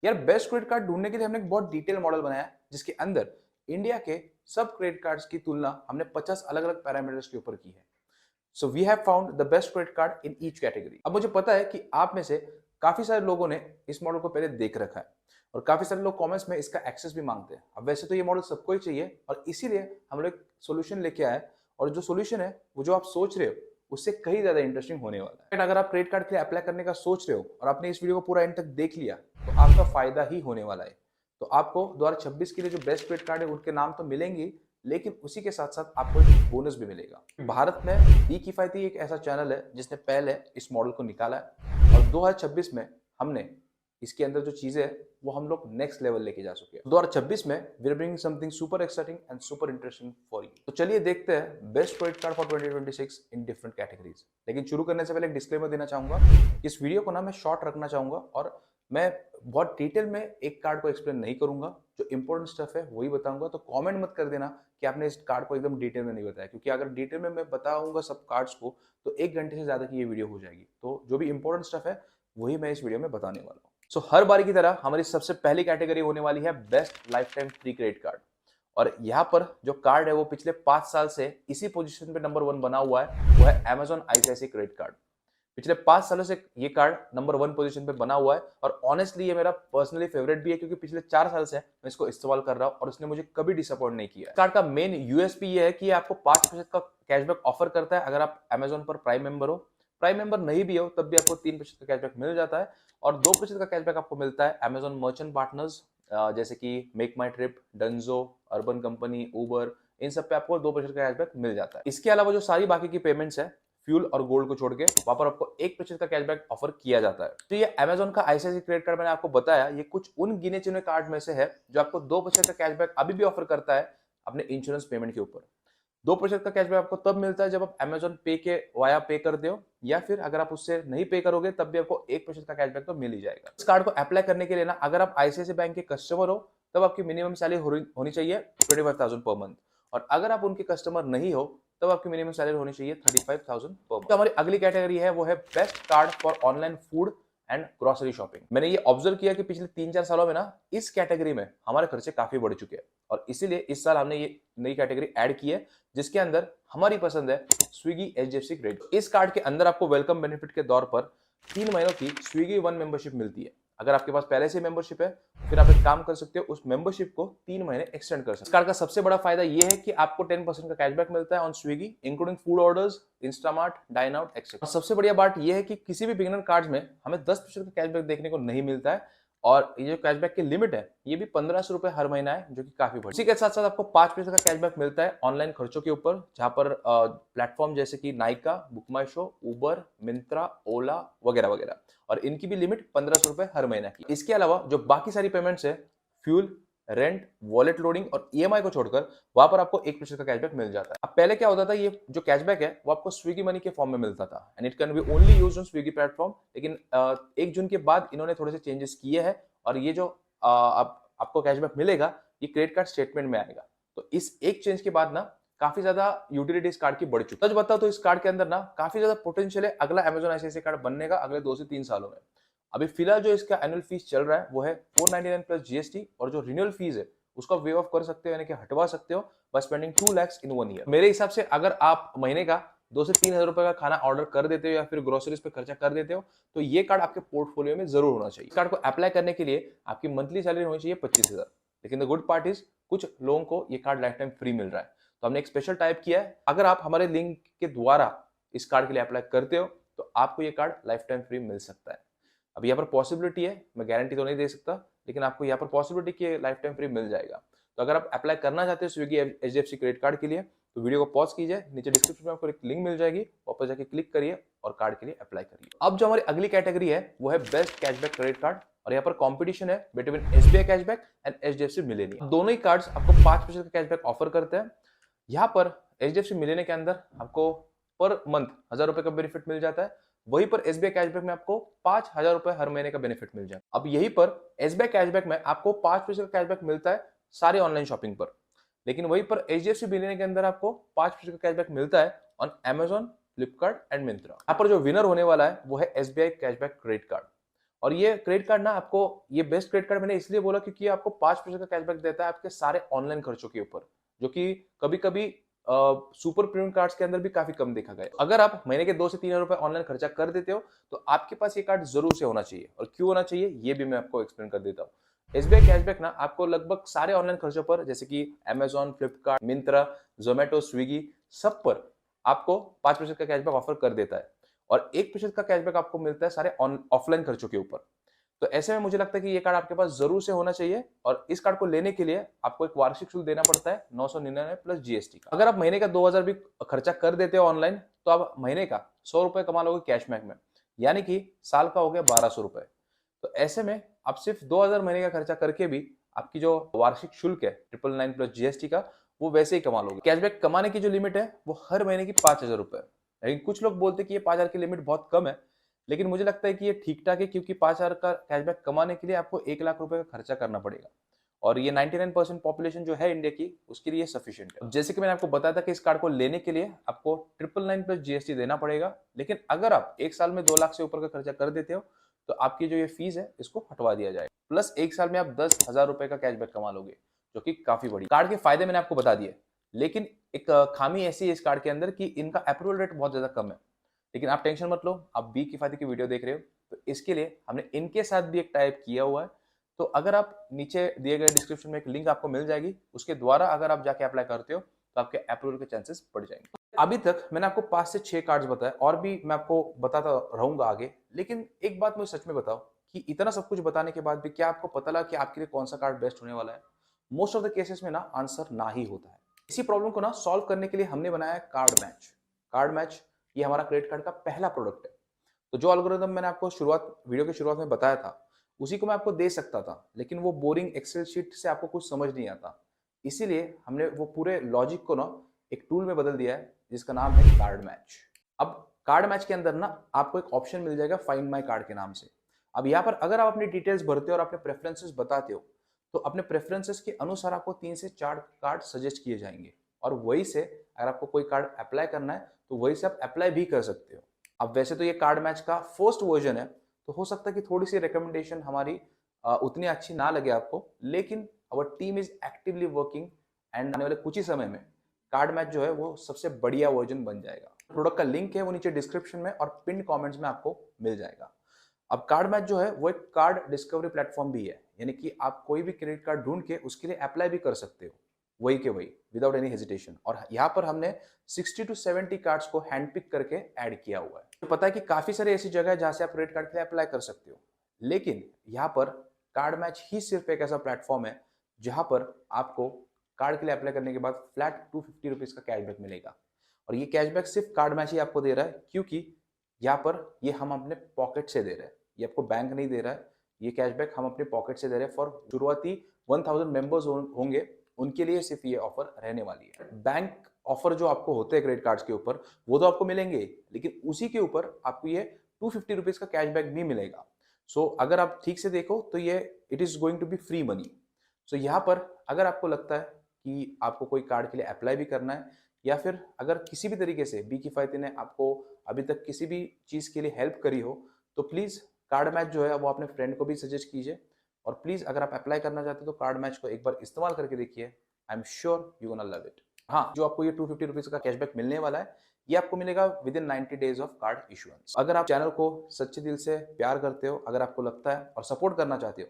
यार best credit card ढूंढने के लिए हमने एक बहुत डिटेल मॉडल बनाया है जिसके अंदर इंडिया के सब क्रेडिट कार्ड्स की तुलना हमने 50 अलग अलग पैरामीटर्स के ऊपर की है। So we have found the best credit card in each category. अब मुझे पता है कि आप में से काफी सारे लोगों ने इस मॉडल को पहले देख रखा है और काफी सारे लोग कमेंट्स में इसका एक्सेस भी मांगते हैं। अब वैसे तो ये मॉडल सबको ही चाहिए और इसीलिए हम लोग सोल्यूशन लेके आए और जो सोल्यूशन है वो जो आप सोच रहे हो उससे कहीं ज्यादा इंटरेस्टिंग होने वाला है। अगर आप क्रेडिट कार्ड के लिए अप्लाई करने का सोच रहे हो और आपने इस वीडियो को पूरा एंड तक देख लिया तो आपका फायदा ही होने वाला है। तो आपको 2026 के लिए जो बेस्ट क्रेडिट कार्ड है उनके नाम तो मिलेंगे, लेकिन उसी के साथ साथ आपको एक बोनस भी मिलेगा। भारत में बी किफायती एक ऐसा चैनल है जिसने पहले इस मॉडल को निकाला है और 2026 में हमने इसके अंदर जो चीजें है वो हम लोग नेक्स्ट लेवल लेके जा चुके हैं। 2026 में we are bringing something super exciting and super interesting for you. तो चलिए देखते हैं best credit card for 2026 in different categories. लेकिन शुरू करने से पहले एक डिस्क्लेमर देना चाहूंगा। इस वीडियो को ना मैं शॉर्ट रखना चाहूंगा और मैं बहुत डिटेल में एक कार्ड को एक्सप्लेन नहीं करूंगा। जो इंपॉर्टेंट स्टफ है वही बताऊंगा। तो कमेंट मत कर देना कि आपने इस कार्ड को एकदम डिटेल में नहीं बताया, क्योंकि अगर डिटेल में मैं बताऊंगा सब कार्ड्स को तो 1 घंटे से ज्यादा की ये वीडियो हो जाएगी। तो जो भी इंपॉर्टेंट स्टफ है वही मैं इस वीडियो में बताने वाला हूँ। सो हर बार की तरह हमारी सबसे पहली कैटेगरी होने वाली है best life time free credit card. और यहाँ पर जो कार्ड है वो पिछले 5 साल से इसी पोजीशन पे नंबर 1 बना हुआ है, वो है Amazon ICICI क्रेडिट कार्ड। पिछले 5 सालों से ये कार्ड नंबर 1 पोजीशन पे बना हुआ है और ऑनेस्टली ये मेरा पर्सनली फेवरेट भी है, क्योंकि पिछले 4 साल से मैं इसको इस्तेमाल कर रहा हूँ और इसने मुझे कभी डिसअपॉइंट नहीं किया। कार्ड का मेन यूएसपी ये है कि ये आपको 5% का कैशबैक ऑफर करता है अगर आप Amazon पर प्राइम मेंबर हो। प्राइम मेंबर नहीं भी हो तब भी आपको 3% का कैशबैक मिल जाता है और 2% का कैशबैक आपको मिलता है Amazon मर्चेंट पार्टनर्स जैसे कि मेक माई ट्रिप, डंजो, अर्बन कंपनी, उबर, इन सब पे आपको 2% का कैशबैक मिल जाता है। इसके अलावा जो सारी बाकी की पेमेंट्स है फ्यूल और गोल्ड को छोड़ के वहां पर आपको 1% का कैशबैक ऑफर किया जाता है। तो ये Amazon का ICICI क्रेडिट कार्ड मैंने आपको बताया, ये कुछ उन गिने चुने कार्ड में से है जो आपको 2% का कैशबैक अभी भी ऑफर करता है अपने इंश्योरेंस पेमेंट के ऊपर। 2% का कैशबैक आपको तब मिलता है जब आप Amazon पे के वाया पे कर दो, या फिर अगर आप उससे नहीं पे करोगे तब भी आपको 1% का कैशबैक तो मिल ही जाएगा। इस कार्ड को अप्लाई करने के लिए ना, अगर आप ICICI बैंक के कस्टमर हो तब आपकी मिनिमम सैलरी होनी चाहिए 25,000 पर मंथ, और अगर आप उनके कस्टमर नहीं हो तब आपकी मिनिमम सैलरी होनी चाहिए 35,000 पर मंथ। तो हमारी अगली कैटेगरी है वो है best card for online food and grocery shopping. मैंने ये ऑब्जर्व किया कि पिछले 3-4 सालों में ना इस कैटेगरी में हमारे खर्चे काफी बढ़ चुके हैं और इसीलिए इस साल हमने ये नई कैटेगरी ऐड की है जिसके अंदर हमारी पसंद है स्विगी HDFC क्रेडिट। इस कार्ड के अंदर आपको वेलकम बेनिफिट के तौर पर 3 महीनों की स्विगी वन मेंबरशिप मिलती है। अगर आपके पास पहले से मेंबरशिप है फिर आप एक काम कर सकते हो, उस मेंबरशिप को 3 महीने एक्सटेंड कर सकते हो। इस कार्ड का सबसे बड़ा फायदा यह है कि आपको 10% का कैशबैक मिलता है on Swiggy including food orders, Instamart, dine out etcetera. सबसे बढ़िया बात यह है कि किसी भी बिगिनर कार्ड में हमें 10% का कैशबैक देखने को नहीं मिलता है और ये जो कैशबैक की लिमिट है ये भी 1500 रुपए हर महीना है, जो कि काफी बड़ी। इसी के साथ साथ आपको 5% का कैशबैक मिलता है ऑनलाइन खर्चों के ऊपर, जहां पर प्लेटफॉर्म जैसे कि नाइका, बुक माई शो, उबर, मिंत्रा, ओला वगैरह वगैरह, और इनकी भी लिमिट 1500 रुपए हर महीना की। इसके अलावा जो बाकी सारी पेमेंट्स है, फ्यूल, रेंट, वॉलेट लोडिंग और EMI को छोड़कर वहां पर आपको 1% का कैशबैक मिल जाता है। अब पहले क्या होता था, ये जो कैशबैक है वो आपको स्विगी मनी के फॉर्म में मिलता था and it can be only used on Swiggy platform. लेकिन 1 जून के बाद इन्होंने थोड़े से चेंजेस किए हैं और ये जो आपको कैशबैक मिलेगा ये क्रेडिट कार्ड स्टेटमेंट में आएगा। तो इस एक चेंज के बाद ना काफी ज्यादा यूटिलिटी इस कार्ड की बढ़ चुकी है। सच बताओ तो इस कार्ड के अंदर ना काफी ज्यादा पोटेंशियल है अगला Amazon ICICI कार्ड बनने का अगले 2 से 3 सालों में। अभी फिलहाल जो इसका एनुअल फीस चल रहा है वो है 499 प्लस GST, और जो रिन्यूअल फीस है उसका वेव ऑफ कर सकते हो, यानी कि हटवा सकते हो by spending 2 lakhs in 1 year. मेरे हिसाब से अगर आप महीने का 2 से 3 हजार रुपए का खाना ऑर्डर कर देते हो या फिर ग्रोसरीज पे खर्चा कर देते हो तो ये कार्ड आपके पोर्टफोलियो में जरूर होना चाहिए। कार्ड को अप्लाई करने के लिए आपकी मंथली सैलरी होनी चाहिए 25,000। लेकिन द गुड पार्ट इज कुछ लोगों को ये कार्ड लाइफ टाइम फ्री मिल रहा है, तो हमने एक स्पेशल टाइप किया है। अगर आप हमारे लिंक के द्वारा इस कार्ड के लिए अप्लाई करते हो तो आपको ये कार्ड लाइफ टाइम फ्री मिल सकता है। अब यहाँ पर पॉसिबिलिटी है, मैं गारंटी तो नहीं दे सकता, लेकिन आपको यहाँ पर पॉसिबिलिटी कि लाइफ टाइम फ्री मिल जाएगा। तो अगर आप अप्लाई करना चाहते हो स्विगी HDFC क्रेडिट कार्ड के लिए तो वीडियो को पॉज कीजिए, नीचे डिस्क्रिप्शन में आपको एक लिंक मिल जाएगी, वापस जाके क्लिक करिए और कार्ड के लिए अप्लाई करिए। अब जो हमारी अगली कैटेगरी है वो है बेस्ट कैशबैक क्रेडिट कार्ड, और यहाँ पर कंपटीशन है between SBI cashback and HDFC millennium. दोनों ही कार्ड्स आपको 5% का कैशबैक ऑफर करते हैं। यहाँ पर HDFC मिलेनियम के अंदर आपको पर मंथ 1000 रुपए का बेनिफिट मिल जाता है, वहीं पर SBI कैशबैक में आपको 5,000 रुपए हर महीने का बेनिफिट मिल जाए। अब यहीं पर SBI कैशबैक में आपको 5% का कैशबैक मिलता है सारी ऑनलाइन शॉपिंग पर, लेकिन वहीं पर HDFC बिलियन के अंदर आपको 5% का कैशबैक मिलता है on Amazon, Flipkart and Myntra. यहाँ पर जो विनर होने वाला है वो है SBI कैशबैक क्रेडिट कार्ड, और ये क्रेडिट कार्ड ना आपको, ये बेस्ट क्रेडिट कार्ड मैंने इसलिए बोला क्योंकि ये आपको 5% का कैशबैक देता है आपके सारे ऑनलाइन खर्चों के ऊपर, जो कि कभी कभी सुपर प्रीमियम कार्ड्स के अंदर भी काफी कम देखा गया। अगर आप महीने के 2 से 3 हजार रुपए ऑनलाइन खर्चा कर देते हो तो आपके पास ये कार्ड जरूर से होना चाहिए। और क्यों होना चाहिए ये भी मैं आपको एक्सप्लेन कर देता हूँ। एसबीआई कैशबैक ना आपको लगभग सारे ऑनलाइन खर्चों पर, जैसे कि अमेजॉन, फ्लिपकार्ट, मिंत्रा, जोमेटो, स्विगी, सब पर आपको 5% का कैशबैक ऑफर कर देता है और 1% का कैशबैक आपको मिलता है सारे ऑफलाइन खर्चों के ऊपर। तो ऐसे में मुझे लगता है कि ये कार्ड आपके पास जरूर से होना चाहिए। और इस कार्ड को लेने के लिए आपको एक वार्षिक शुल्क देना पड़ता है 999 प्लस जीएसटी का। अगर आप महीने का 2000 भी खर्चा कर देते हो ऑनलाइन तो आप महीने का 100 रुपए कमा लोगे कैशबैक में, यानी कि साल का हो गया 1200 रुपए। तो ऐसे में आप सिर्फ 2000 महीने का खर्चा करके भी आपकी जो वार्षिक शुल्क है 999 प्लस जीएसटी का, वो वैसे ही कमा लोगे। कैशबैक कमाने की जो लिमिट है वो हर महीने की 5000 रुपए। लेकिन कुछ लोग बोलते हैं कि ये 5000 की लिमिट बहुत कम है, लेकिन मुझे लगता है कि ये ठीक ठाक है, क्योंकि 5000 का कैशबैक कमाने के लिए आपको 1 लाख रुपए का खर्चा करना पड़ेगा और ये 99% पॉपुलेशन जो है इंडिया की उसके लिए सफिशिएंट है। जैसे कि मैंने आपको बताया था कि इस कार्ड को लेने के लिए आपको 999 प्लस जीएसटी देना पड़ेगा, लेकिन अगर आप एक साल में 2 लाख से ऊपर का खर्चा कर देते हो तो आपकी जो ये फीस है इसको हटवा दिया जाएगा। प्लस एक साल में आप 10,000 रुपए का कैशबैक कमा लोगे, जो कि काफी बड़ी। कार्ड के फायदे मैंने आपको बता दिए, लेकिन एक खामी ऐसी है इस कार्ड के अंदर कि इनका अप्रूवल रेट बहुत ज्यादा कम है। लेकिन आप टेंशन मत लो, आप बी किफायती की वीडियो देख रहे हो तो इसके लिए हमने इनके साथ भी एक टाइप किया हुआ है। तो अगर आप नीचे दिए गए डिस्क्रिप्शन में एक लिंक आपको मिल जाएगी, उसके द्वारा अगर आप जाके अप्लाई करते हो तो आपके अप्रूवल के चांसेस बढ़ जाएंगे। अभी तक मैंने आपको 5 से 6 कार्ड्स बताए और भी मैं आपको बताता रहूंगा आगे, लेकिन एक बात मुझे सच में बताओ कि इतना सब कुछ बताने के बाद भी क्या आपको पता लगा कि आपके लिए कौन सा कार्ड बेस्ट होने वाला है? मोस्ट ऑफ द केसेस में ना आंसर ना ही होता है। इसी प्रॉब्लम को ना सॉल्व करने के लिए हमने बनाया है कार्ड मैच। कार्ड मैच ये हमारा क्रेडिट कार्ड का पहला प्रोडक्ट है। तो जो एल्गोरिथम मैंने आपको वीडियो की शुरुआत में बताया था, उसी को मैं आपको दे सकता था, लेकिन वो बोरिंग एक्सेल शीट से आपको कुछ समझ नहीं आता। इसीलिए हमने वो पूरे लॉजिक को ना एक टूल में बदल दिया है जिसका नाम है कार्ड मैच। अब कार्ड मैच के अंदर ना आपको एक ऑप्शन मिल जाएगा फाइंड माई कार्ड के नाम से। अब यहाँ पर अगर आप अपनी डिटेल्स भरते हो और अपने प्रेफरेंसेस बताते हो तो अपने प्रेफरेंसेस के अनुसार आपको 3 से 4 कार्ड सजेस्ट किए जाएंगे और वही से अगर आपको कोई कार्ड अप्लाई करना है तो वही से आप अप्लाई भी कर सकते हो। अब वैसे तो ये कार्ड मैच का फर्स्ट वर्जन है, तो हो सकता है कि थोड़ी सी रिकमेंडेशन हमारी उतनी अच्छी ना लगे आपको, लेकिन our team is actively working and आने वाले कुछ ही समय में कार्ड मैच जो है वो सबसे बढ़िया वर्जन बन जाएगा। प्रोडक्ट का लिंक है वो नीचे डिस्क्रिप्शन में और पिन कमेंट्स में आपको मिल जाएगा। अब कार्ड मैच जो है वो एक कार्ड डिस्कवरी प्लेटफॉर्म भी है, यानी कि आप कोई भी क्रेडिट कार्ड ढूंढ के उसके लिए अप्लाई भी कर सकते हो वही के वही विदाउट एनी हेजिटेशन। और यहाँ पर हमने 60 to 70 कार्ड्स को हैंड पिक करके ऐड किया हुआ है। तो पता है कि काफी सारी ऐसी जगह है जहां से आप क्रेडिट कार्ड के लिए अप्लाई कर सकते हो, लेकिन यहाँ पर कार्ड मैच ही सिर्फ एक ऐसा प्लेटफॉर्म है जहां पर आपको कार्ड के लिए अप्लाई करने के बाद फ्लैट 250 रुपीज का कैशबैक मिलेगा। और ये कैशबैक सिर्फ कार्ड मैच ही आपको दे रहा है, क्योंकि यहाँ पर ये हम अपने पॉकेट से दे रहे हैं, ये आपको बैंक नहीं दे रहा है। ये कैशबैक हम अपने पॉकेट से दे रहे हैं फॉर शुरुआती 1000 मेंबर्स होंगे उनके लिए सिर्फ ये ऑफर रहने वाली है। बैंक ऑफर जो आपको होते हैं क्रेडिट कार्ड्स के ऊपर वो तो आपको मिलेंगे, लेकिन उसी के ऊपर आपको ये 250 रुपीज का कैशबैक भी मिलेगा। सो अगर आप ठीक से देखो तो ये it is going to be free money. So यहाँ पर अगर आपको लगता है कि आपको कोई कार्ड के लिए अप्लाई भी करना है, या फिर अगर किसी भी तरीके से बी किफायती ने आपको अभी तक किसी भी चीज के लिए हेल्प करी हो, तो प्लीज कार्ड मैच जो है वो अपने फ्रेंड को भी सजेस्ट कीजिए। और प्लीज अगर आप अप्लाई करना चाहते हो तो कार्ड मैच को एक बार इस्तेमाल करके देखिए, I am sure you gonna love it. हाँ, जो आपको ये 250 रुपीज का कैशबैक मिलने वाला है ये आपको मिलेगा with in 90 days of card issuance. अगर आप चैनल को सच्चे दिल से प्यार करते हो, अगर आपको लगता है और सपोर्ट करना चाहते हो,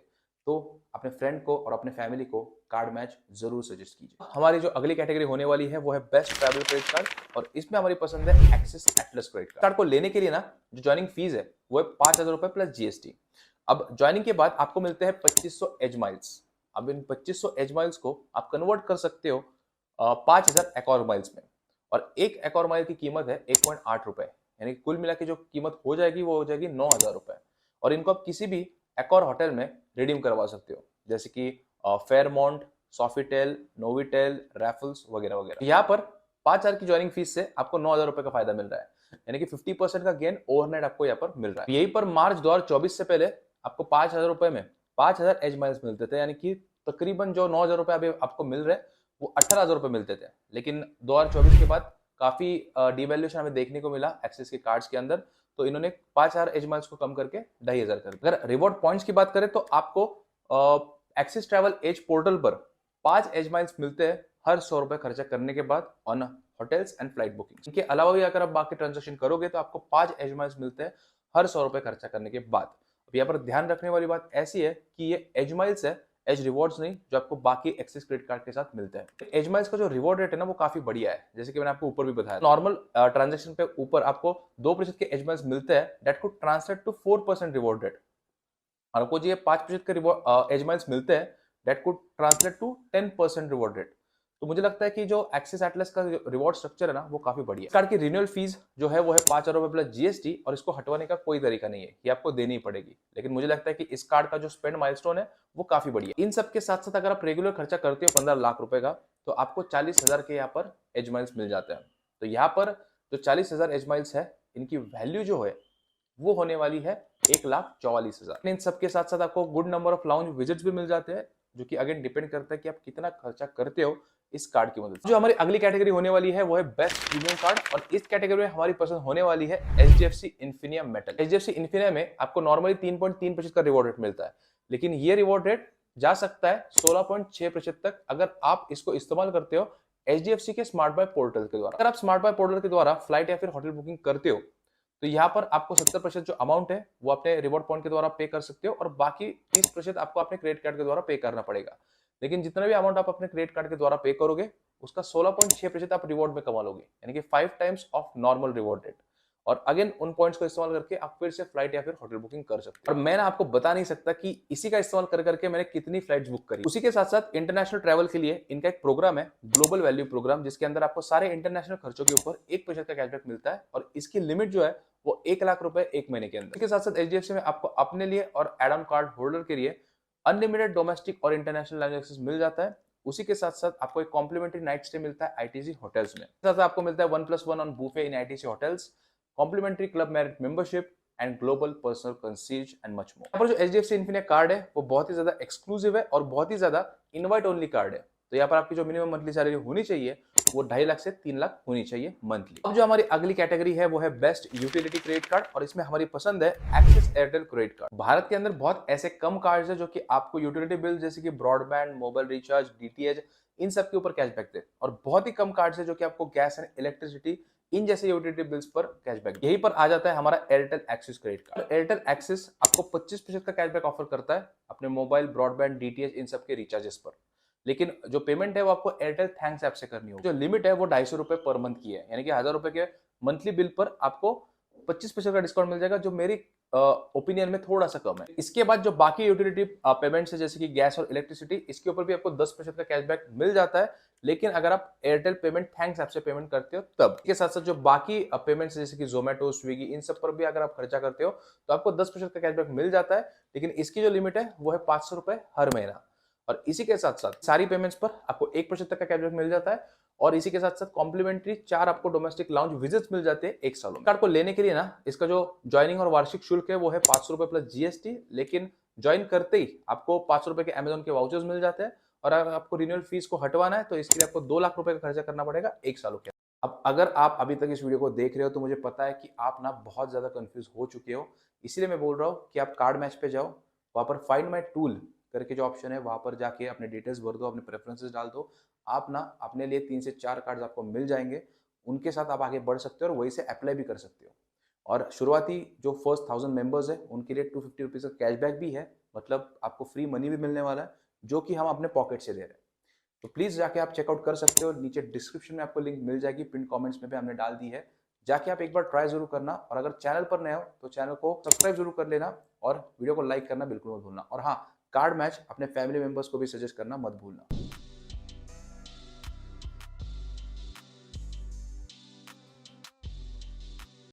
तो अपने फ्रेंड को और अपने फैमिली को कार्ड मैच जरूर सजेस्ट कीजिए। हमारी जो अगली कैटेगरी होने वाली है वो है बेस्ट ट्रैवल क्रेडिट कार्ड, और इसमें हमारी पसंद है एक्सिस एटलस क्रेडिट कार्ड को लेने के लिए ना जो ज्वाइनिंग फीस है वो है 5000 रुपए प्लस जीएसटी। अब ज्वाइनिंग के बाद आपको मिलते हैं 2500 एज माइल्स। अब इन 2500 एज माइल्स को आप कन्वर्ट कर सकते हो 5000 एकॉर माइल्स में, और एक एकॉर माइल की कीमत है 1.8 रुपए, यानी कुल मिला के जो कीमत हो जाएगी वो हो जाएगी 9000 रुपए। और इनको आप किसी भी एकॉर होटल में रिडीम करवा सकते हो, जैसे कि फेयरमाउंट, सॉफिटेल, नोविटेल, रैफल्स वगैरह वगैरह। यहाँ पर 5000 की ज्वाइनिंग फीस से आपको 9000 रुपए का फायदा मिल रहा है, यानी कि 50% का गेन ओवरनाइट आपको यहाँ पर मिल रहा है। यही पर मार्च 2024 से पहले आपको 5000 रुपए में 5000 एज माइल्स मिलते थे, यानी कि तकरीबन जो 9000 रुपए अभी आपको मिल रहे हैं वो 18000 रुपए मिलते थे। लेकिन 2024 के बाद काफी डिवैल्यूएशन हमें देखने को मिला एक्सिस के कार्ड्स के अंदर, तो इन्होंने 5,000 एज माइल्स को कम करके 2,500 कर दिया। अगर रिवॉर्ड पॉइंट्स की बात करें तो आपको एक्सिस ट्रैवल एज पोर्टल पर 5 एज माइल्स मिलते हैं हर 100 रुपए खर्चा करने के बाद on hotels and flight booking. इनके अलावा भी अगर आप बाकी ट्रांजेक्शन करोगे तो आपको 5 एज माइल्स मिलते हैं हर 100 रुपए खर्चा करने के बाद। अब यहाँ पर ध्यान रखने वाली बात ऐसी है कि ये एज माइल्स है, एज रिवॉर्ड्स नहीं, जो आपको बाकी एक्सिस क्रेडिट कार्ड के साथ मिलता है। एज माइल्स का जो रिवॉर्ड रेट है ना वो काफी बढ़िया है, जैसे कि मैंने आपको ऊपर भी बताया। नॉर्मल ट्रांजेक्शन पे ऊपर आपको 2% के एज माइल्स मिलते हैं, that could translate to 4% reward rate. और आपको जो ये 5% के एज माइल्स मिलते हैं, that could translate to 10% reward rate. तो मुझे लगता है कि जो एक्सिस एटलस का रिवॉर्ड स्ट्रक्चर है ना वो काफी बढ़िया है। कार्ड की रिन्यूअल फीस जो है वो है 5,000 रुपए प्लस जीएसटी, और इसको हटवाने का कोई तरीका नहीं है, ये आपको देनी ही पड़ेगी। लेकिन मुझे लगता है कि इस कार्ड का जो स्पेंड माइलस्टोन है वो काफी बढ़िया है। इन सब के साथ साथ अगर आप रेगुलर खर्चा करते हो 15 लाख रुपए का, तो आपको 40,000 के यहाँ पर एज माइल्स मिल जाते हैं। तो यहाँ पर जो 40,000 एज माइल्स है, इनकी वैल्यू जो है वो होने वाली है 1,44,000। इन सब के साथ साथ आपको good number of lounge visits भी मिल जाते हैं, जो कि अगेन डिपेंड करता है कि आप कितना खर्चा करते हो इस कार्ड की मदद से। जो हमारी अगली कैटेगरी होने वाली है वो है बेस्ट प्रीमियम कार्ड, और इस कैटेगरी में हमारी पसंद होने वाली है HDFC Infinia metal. HDFC Infinia में आपको नॉर्मली 3.3% का रिवॉर्ड रेट मिलता है, लेकिन ये रिवॉर्ड रेट जा सकता है 16.6% तक अगर आप इसको इस्तेमाल करते हो HDFC के स्मार्ट बाय पोर्टल के द्वारा। अगर आप स्मार्ट बाय पोर्टल के द्वारा फ्लाइट या फिर होटल बुकिंग करते हो तो यहाँ पर आपको 70% जो अमाउंट है वो अपने रिवॉर्ड पॉइंट के द्वारा पे कर सकते हो, और बाकी 30% आपको अपने क्रेडिट कार्ड के द्वारा पे करना पड़ेगा। लेकिन जितना भी अमाउंट आप अपने क्रेडिट कार्ड के द्वारा पे करोगे उसका 16.6% आप रिवॉर्ड में कमा लोगे, यानी कि 5 times of normal reward rate. और अगेन उन पॉइंट्स को इस्तेमाल करके आप फिर से फ्लाइट या फिर होटल बुकिंग कर सकते हो। और मैं ना आपको बता नहीं सकता कि इसी का इस्तेमाल कर करके मैंने कितनी फ्लाइट्स बुक करी। उसी के साथ साथ इंटरनेशनल ट्रैवल के लिए इनका एक प्रोग्राम है, ग्लोबल वैल्यू प्रोग्राम, जिसके अंदर आपको सारे इंटरनेशनल खर्चों के ऊपर 1% का कैशबैक मिलता है, और इसकी लिमिट जो है वो 1 लाख रुपए एक महीने के अंदर। इसके साथ साथ HDFC में आपको अपने लिए और एड ऑन कार्ड होल्डर के लिए अनलिमिटेड डोमेस्टिक और इंटरनेशनल लाउंज एक्सेस मिल जाता है। उसी के साथ साथ आपको एक कॉम्प्लीमेंट्री नाइट स्टे मिलता है ITC होटल्स में। साथ आपको मिलता है 1+1 on buffet in ITC hotels, complimentary club Marriott membership and global personal concierge and much more. यहाँ पर जो HDFC Infinia कार्ड है वो बहुत ही ज्यादा एक्सक्लूसिव है और बहुत ही ज्यादा इनवाइट ओनली कार्ड है। तो यहाँ पर आपकी जो मिनिमम मंथली सैलरी होनी चाहिए वो 2.5 लाख से 3 लाख होनी चाहिए मंथली। अब जो हमारी अगली कैटेगरी है वो है बेस्ट यूटिलिटी क्रेडिट कार्ड, और इसमें हमारी पसंद है axis Airtel credit card. Bharat के अंदर बहुत ऐसे कम कार्ड्स हैं जो कि आपको यूटिलिटी बिल जैसे कि ब्रॉडबैंड, मोबाइल रिचार्ज, DTH, इन सब के ऊपर कैशबैक दे, और बहुत ही कम कार्ड्स है जो कि आपको गैस एंड इलेक्ट्रिसिटी इन जैसे यूटिलिटी बिल्स पर कैशबैक। यही पर आ जाता है हमारा Airtel axis credit card. Airtel axis आपको 25% का कैशबैक ऑफर करता है अपने मोबाइल, ब्रॉडबैंड, DTH इन सब के रिचार्जेस पर, लेकिन जो पेमेंट है वो आपको एयरटेल थैंक्स ऐप से करनी होगी। जो लिमिट है वो 250 रुपए पर मंथ की है, यानी कि 1,000 रुपए के मंथली बिल पर आपको 25% का डिस्काउंट मिल जाएगा, जो मेरी ओपिनियन में थोड़ा सा कम है। इसके बाद जो बाकी यूटिलिटी पेमेंट्स है जैसे कि गैस और इलेक्ट्रिसिटी, इसके ऊपर भी आपको 10% का कैशबैक मिल जाता है, लेकिन अगर आप एयरटेल पेमेंट थैंक्स ऐप से पेमेंट करते हो तब। इसके साथ साथ जो बाकी पेमेंट्स जैसे कि जोमेटो, स्विगी, इन सब पर भी अगर आप खर्चा करते हो तो आपको 10% का कैशबैक मिल जाता है, लेकिन इसकी जो लिमिट है वो है 500 रुपए हर महीना। और इसी के साथ साथ सारी पेमेंट्स पर आपको 1% तक का कैशबैक मिल जाता है, और इसी के साथ साथ कॉम्प्लीमेंट्री 4 आपको डोमेस्टिक लाउंज विजिट्स मिल जाते हैं 1 साल में। कार्ड को लेने के लिए ना इसका जो ज्वाइनिंग और वार्षिक शुल्क है वो है 500 रुपए प्लस GST, लेकिन ज्वाइन करते ही आपको 500 रुपए के अमेजोन के वाउचर्स मिल जाते हैं, और अगर आपको रिन्यूअल फीस को हटवाना है तो इसके लिए आपको 2 लाख रुपए का खर्चा करना पड़ेगा 1 सालों के। अब अगर आप अभी तक इस वीडियो को देख रहे हो तो मुझे पता है कि आप ना बहुत ज्यादा कंफ्यूज हो चुके हो, इसीलिए मैं बोल रहा हूँ कि आप कार्ड मैच पे जाओ, वहां पर फाइंड माई टूल करके जो ऑप्शन है वहां पर जाके अपने डिटेल्स भर दो, अपने प्रेफरेंसेस डाल दो। आप ना अपने लिए 3 से 4 कार्ड आपको मिल जाएंगे, उनके साथ आप आगे बढ़ सकते हो और वही से अप्लाई भी कर सकते हो। और शुरुआती जो फर्स्ट 1000 मेंबर्स है उनके लिए 250 रुपीज का कैशबैक भी है, मतलब आपको फ्री मनी भी मिलने वाला है जो कि हम अपने पॉकेट से दे रहे हैं। तो प्लीज जाके आप चेकआउट कर सकते हो, नीचे डिस्क्रिप्शन में आपको लिंक मिल जाएगी, पिन कमेंट्स में भी हमने डाल दी है, जाके आप एक बार ट्राई जरूर करना। और अगर चैनल पर नए हो तो चैनल को सब्सक्राइब जरूर कर लेना, और वीडियो को लाइक करना बिल्कुल मत भूलना। और हाँ, कार्ड मैच अपने फैमिली मेंबर्स को भी सजेस्ट करना मत भूलना।